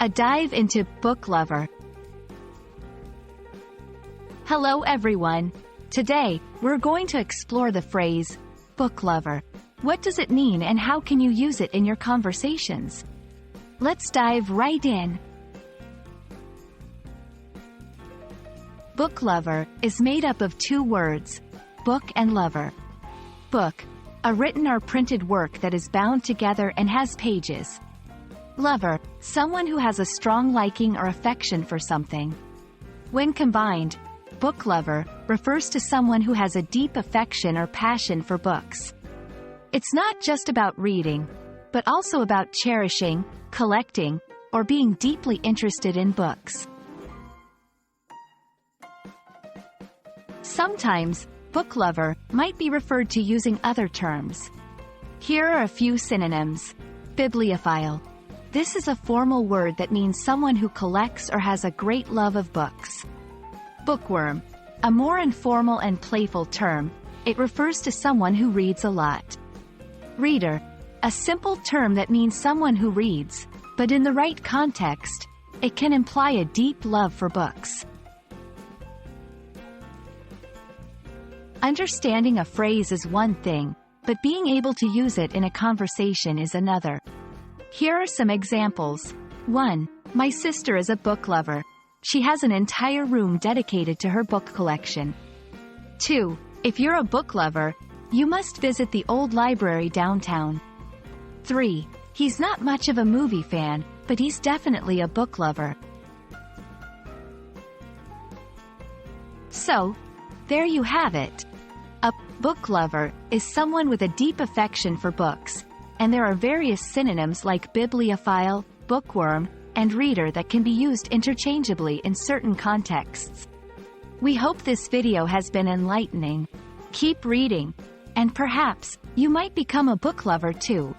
A dive into book lover. Hello everyone. Today, we're going to explore the phrase, book lover. What does it mean and how can you use it in your conversations? Let's dive right in. Book lover is made up of two words, book and lover. Book, a written or printed work that is bound together and has pages. Lover, someone who has a strong liking or affection for something. When combined, book lover refers to someone who has a deep affection or passion for books. It's not just about reading, but also about cherishing, collecting, or being deeply interested in books. Sometimes, book lover might be referred to using other terms. Here are a few synonyms. Bibliophile. This is a formal word that means someone who collects or has a great love of books. Bookworm. A more informal and playful term, it refers to someone who reads a lot. Reader. A simple term that means someone who reads, but in the right context, it can imply a deep love for books. Understanding a phrase is one thing, but being able to use it in a conversation is another. Here are some examples. 1. My sister is a book lover. She has an entire room dedicated to her book collection. 2. If you're a book lover, you must visit the old library downtown. 3. He's not much of a movie fan, but he's definitely a book lover. So, there you have it. A book lover is someone with a deep affection for books, and there are various synonyms like bibliophile, bookworm, and reader that can be used interchangeably in certain contexts. We hope this video has been enlightening. Keep reading, and perhaps you might become a book lover too.